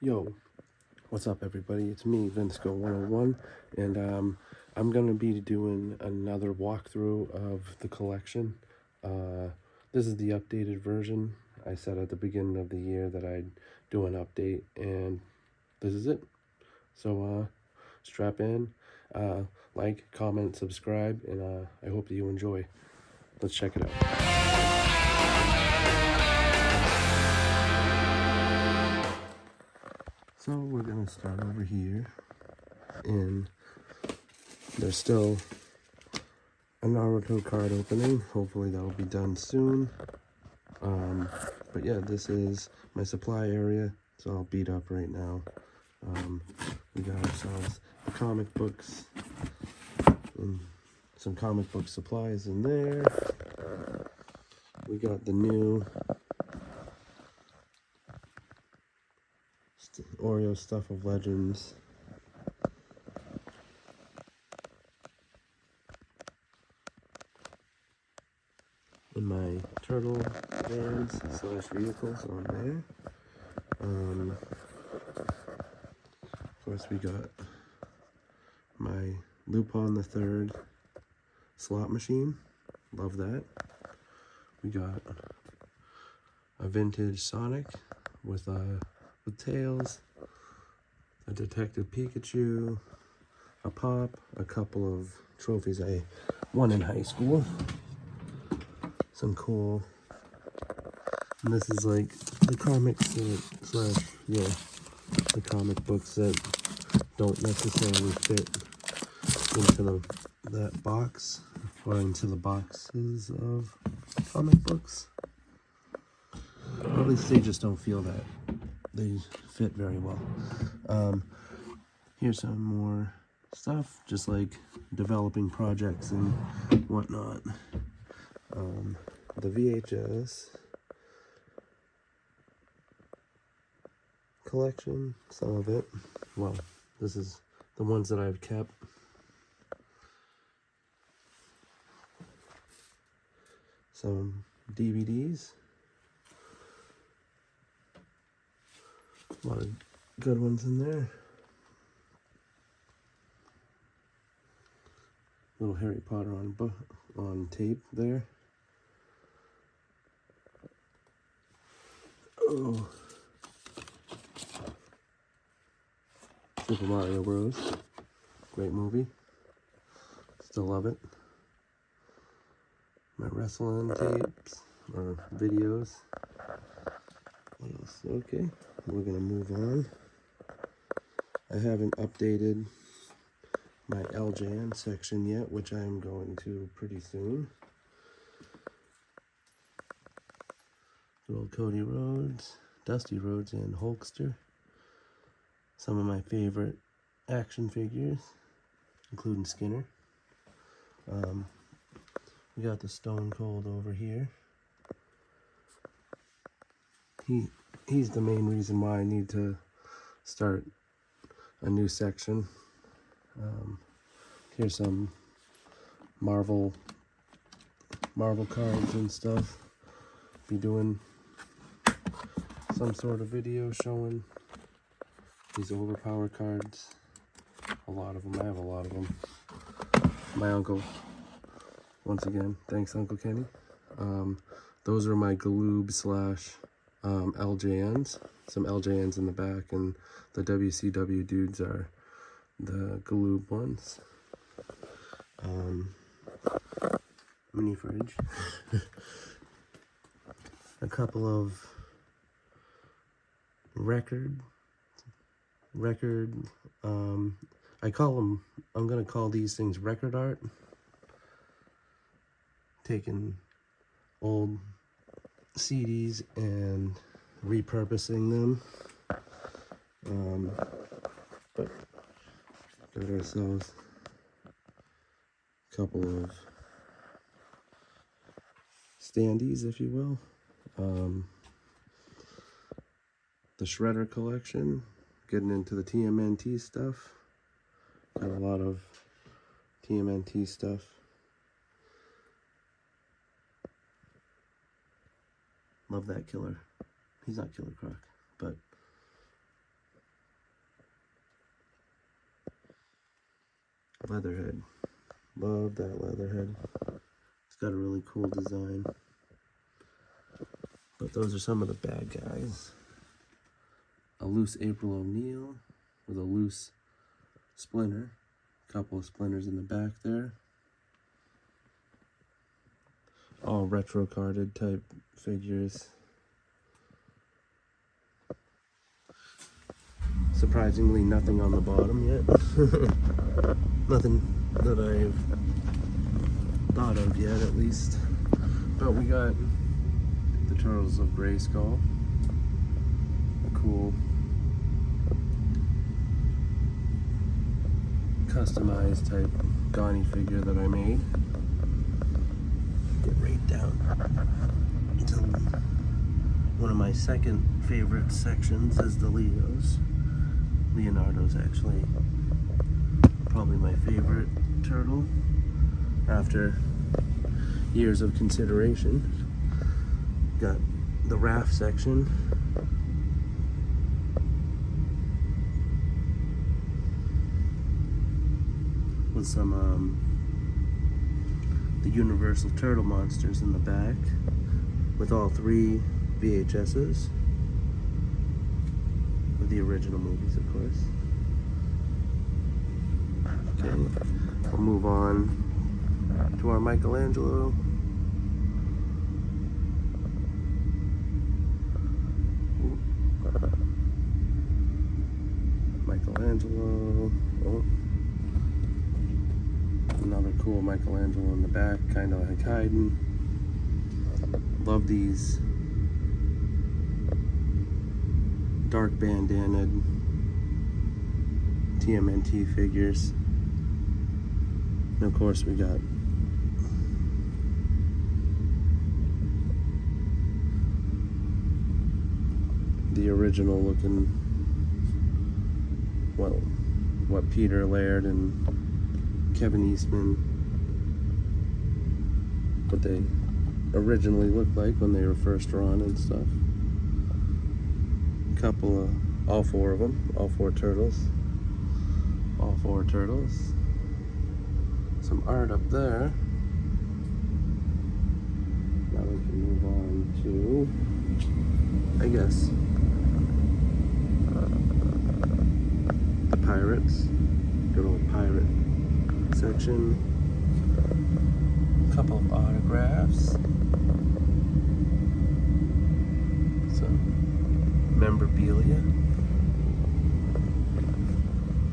Yo, what's up everybody? It's me, vinssica101, and I'm gonna be doing another walkthrough of the collection. This is the updated version. I said at the beginning of the year that I'd do an update, and this is it. So strap in, like, comment, subscribe, and I hope that you enjoy. Let's check it out. So we're gonna start over here, and there's still a Naruto card opening. Hopefully that will be done soon. But yeah, this is my supply area. It's all beat up right now. We got ourselves the comic books and some comic book supplies in there. We got the new Oreo Stuff of Legends. And my turtle vans slash vehicles on there. Of course, we got my Lupin the Third slot machine. Love that. We got a vintage Sonic with Tails, a Detective Pikachu, a Pop, a couple of trophies I won in high school. Some cool. And this is like the comics that, the comic books that don't necessarily fit into that box, or into the boxes of comic books. Or at least they just don't feel that they fit very well. Here's some more stuff, just like developing projects and whatnot. The VHS collection, some of it. Well, this is the ones that I've kept. Some DVDs. A lot of good ones in there. Little Harry Potter on tape there. Oh, Super Mario Bros. Great movie. Still love it. My wrestling tapes or videos. What else? Okay, we're gonna move on. I haven't updated my LJN section yet, which I'm going to pretty soon. Good old Cody Rhodes, Dusty Rhodes, and Hulkster. Some of my favorite action figures, including Skinner. We got the Stone Cold over here. He's the main reason why I need to start a new section. Here's some Marvel cards and stuff. Be doing some sort of video showing these overpowered cards. A lot of them. I have a lot of them. My uncle, once again, thanks Uncle Kenny. Those are my Galoob slash LJNs. Some LJNs in the back, and the WCW dudes are the Galoob ones. Mini fridge. A couple of record, I'm gonna call these things record art. Taking old CDs and repurposing them. But got ourselves a couple of standees, if you will. The Shredder collection, getting into the TMNT stuff. Got a lot of TMNT stuff. Love that killer. He's not Killer Croc, but Leatherhead. Love that Leatherhead. It's got a really cool design. But those are some of the bad guys. A loose April O'Neil with a loose Splinter. A couple of splinters in the back there. All retro carded type figures. Surprisingly, nothing on the bottom yet. Nothing that I've thought of yet, at least. But we got the Turtles of Grayskull. A cool customized type Donnie figure that I made. Get right down to one of my second favorite sections is the Leos. Leonardo's actually probably my favorite turtle after years of consideration. Got the Raph section. With some the Universal Turtle monsters in the back, with all 3 VHSs, with the original movies, of course. Okay, we'll move on to our Michelangelo. Michelangelo. Oh. Another cool Michelangelo in the back, kind of like hiding. Love these dark bandanaed TMNT figures. And of course we got the original looking, well, what Peter Laird and Kevin Eastman, what they originally looked like when they were first drawn and stuff. A couple of, all 4 of them, all 4 turtles. All 4 turtles. Some art up there. Now we can move on to, I guess, the pirates. Good old pirate section. A couple of autographs. Some memorabilia.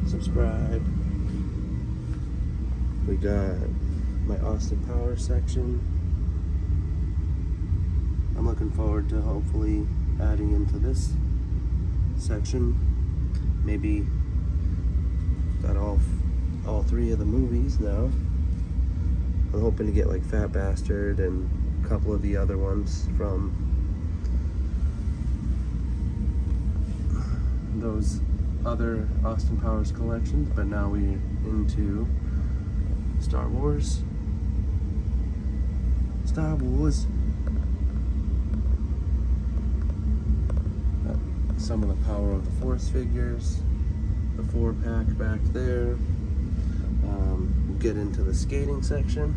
Subscribe. We got my Austin Powers section. I'm looking forward to hopefully adding into this section. Maybe got all 3 of the movies now. I'm hoping to get like Fat Bastard and a couple of the other ones from those other Austin Powers collections, but now we're into Star Wars. Star Wars. Got some of the Power of the Force figures. The 4-pack back there. We'll get into the skating section.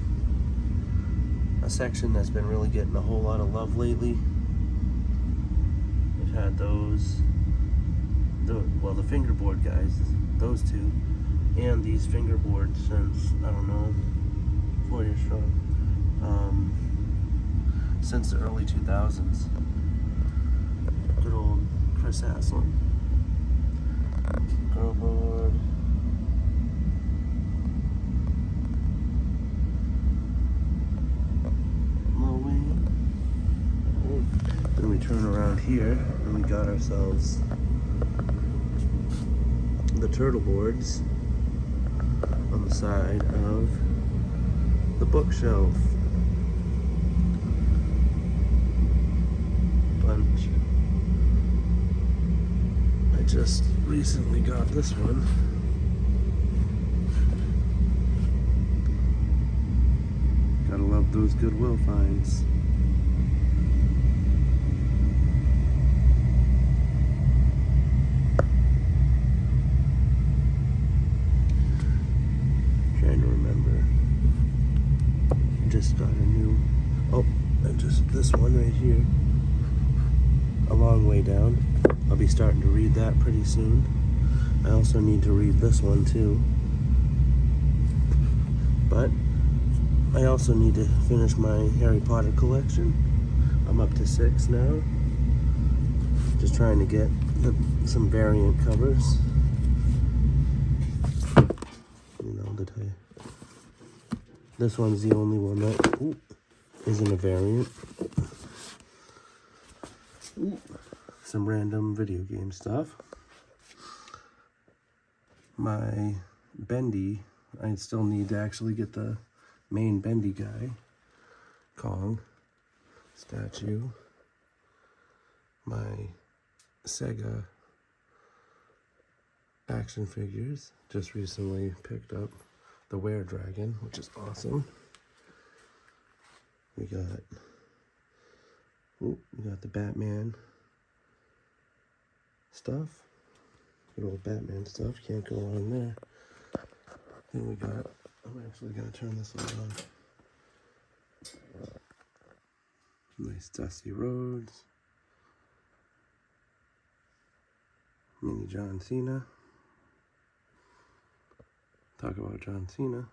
A section that's been really getting a whole lot of love lately. We've had those, well, the fingerboard guys, those 2, and these fingerboards since, I don't know, 4 years strong. Since the early 2000s. Good old Chris Haslett. Girl board. Then we turn around here and we got ourselves the turtle boards on the side of the bookshelf. Bunch. I just recently got this one. Gotta love those Goodwill finds. just this one right here. A long way down. I'll be starting to read that pretty soon. I also need to read this one too. But I also need to finish my Harry Potter collection. I'm up to 6 now. Just trying to get some variant covers. You know, this one's the only one that isn't a variant. Some random video game stuff. My Bendy, I still need to actually get the main Bendy guy, Kong statue. My Sega action figures, just recently picked up the Were Dragon, which is awesome. We got the Batman stuff. Good old Batman stuff, can't go wrong there. Then we got, I'm actually gonna turn this one on. Nice dusty roads. Mini John Cena. Talk about John Cena.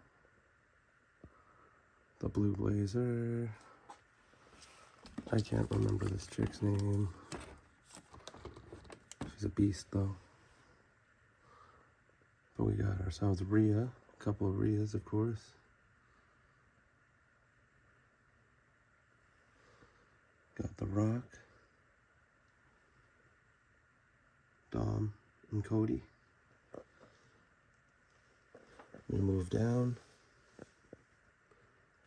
The Blue Blazer. I can't remember this chick's name. She's a beast though. But we got ourselves Rhea. A couple of Rheas, of course. Got The Rock. Dom and Cody. We move down.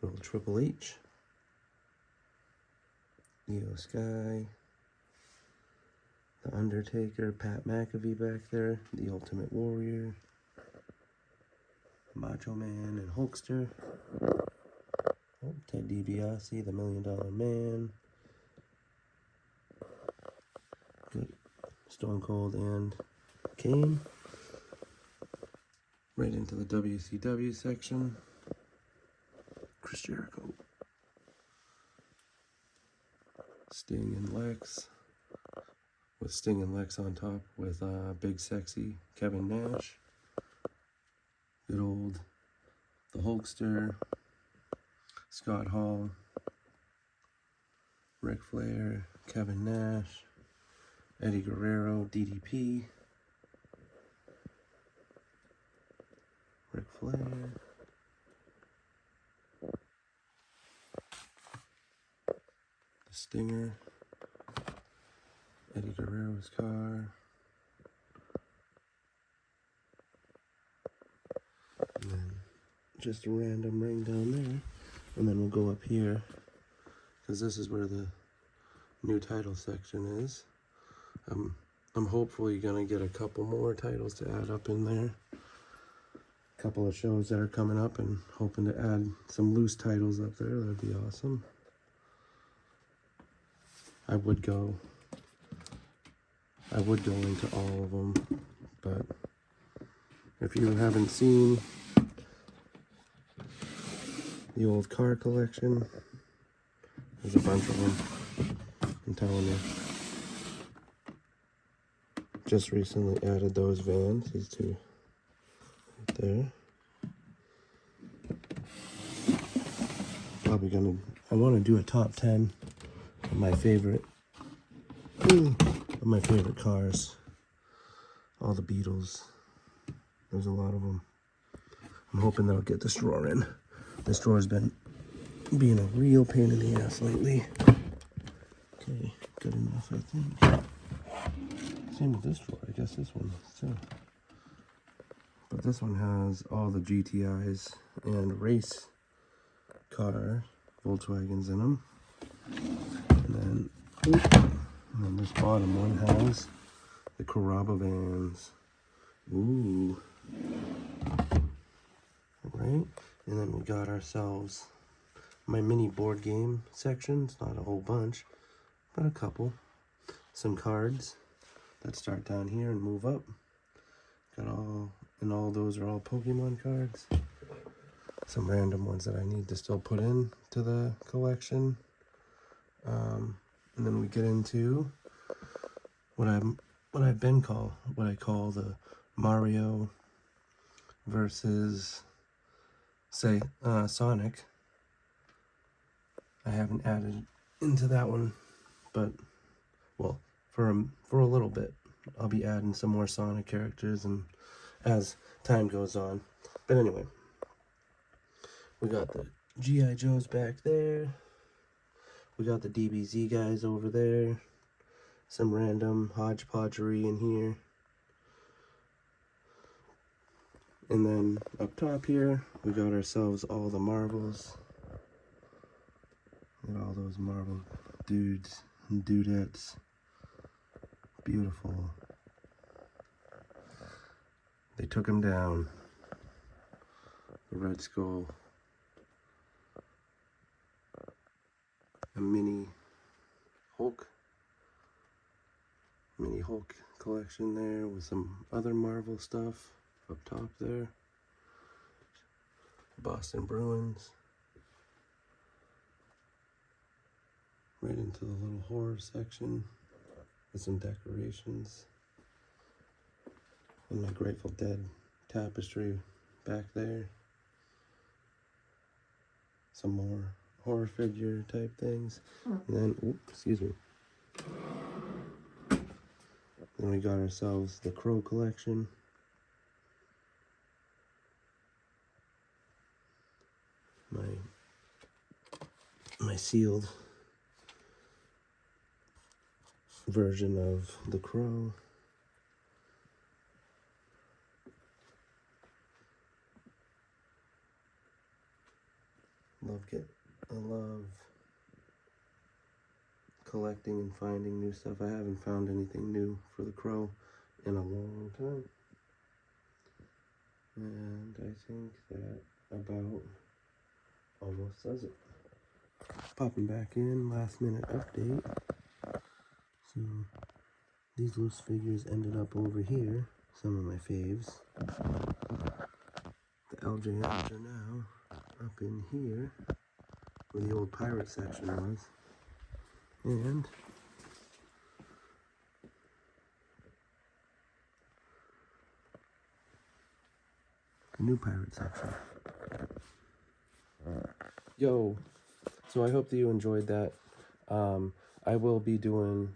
Little Triple H. Io Sky. The Undertaker, Pat McAfee back there. The Ultimate Warrior. Macho Man and Hulkster. Oh, Ted DiBiase, the $1 Million Man. Good. Stone Cold and Kane. Right into the WCW section. Chris Jericho. Sting and Lex. With Sting and Lex on top with Big Sexy Kevin Nash. Good old The Hulkster. Scott Hall. Ric Flair. Kevin Nash. Eddie Guerrero. DDP. Ric Flair. The Stinger. Eddie Guerrero's car. And then just a random ring down there. And then we'll go up here, because this is where the new title section is. I'm hopefully gonna get a couple more titles to add up in there. A couple of shows that are coming up, and hoping to add some loose titles up there. That'd be awesome. I would go into all of them, but if you haven't seen the old car collection, there's a bunch of them. I'm telling you. Just recently added those vans, these two right there. Probably gonna, I want to do a top 10 of my favorite cars. All the Beatles. There's a lot of them. I'm hoping that'll get this drawer in. This drawer's been being a real pain in the ass lately. Okay, good enough, I think. Same with this drawer. I guess this one is too. But this one has all the GTIs and race car Volkswagens in them. And then this bottom one has the Carrabba vans. Ooh. Right? And then we got ourselves my mini board game section. It's not a whole bunch, but a couple. Some cards that start down here and move up. Got all those are all Pokemon cards. Some random ones that I need to still put in to the collection. And then we get into what I call the Mario versus Sonic. I haven't added into that one, but well, for a little bit, I'll be adding some more Sonic characters and as time goes on. But anyway, we got the G.I. Joes back there. We got the DBZ guys over there. Some random hodgepodgery in here. And then up top here, we got ourselves all the Marvels. Look at all those Marvel dudes and dudettes. Beautiful. They took him down. The Red Skull. A mini Hulk collection there with some other Marvel stuff up top there. Boston Bruins. Right into the little horror section with some decorations. And my Grateful Dead tapestry back there. Some more horror figure type things. And then, excuse me. Then we got ourselves the Crow collection. My sealed version of the Crow. I love collecting and finding new stuff. I haven't found anything new for the Crow in a long time. And I think that about almost does it. Popping back in, last minute update. So these loose figures ended up over here. Some of my faves. The LJMs are now up in here where the old pirate section was. And the new pirate section. Yo, so I hope that you enjoyed that. I will be doing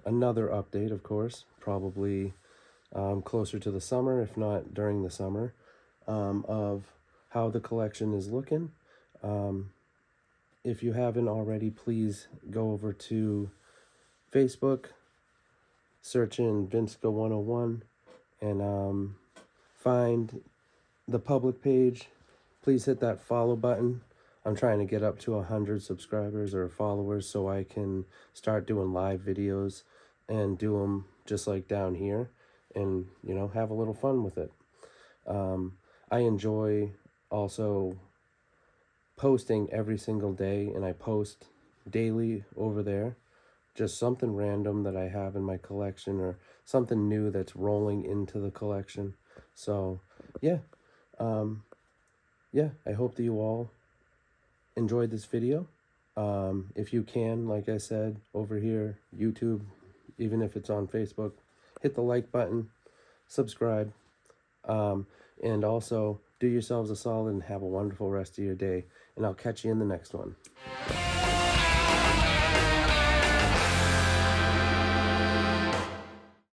another update, of course, probably closer to the summer, if not during the summer, of how the collection is looking. If you haven't already, please go over to Facebook, search in vinssica101, and find the public page. Please hit that follow button. I'm trying to get up to 100 subscribers or followers so I can start doing live videos and do them just like down here and, you know, have a little fun with it. I enjoy also posting every single day, and I post daily over there. Just something random that I have in my collection or something new that's rolling into the collection. So, yeah. I hope that you all enjoyed this video. If you can, like I said, over here, YouTube, even if it's on Facebook, hit the like button, subscribe, and also do yourselves a solid and have a wonderful rest of your day. And I'll catch you in the next one.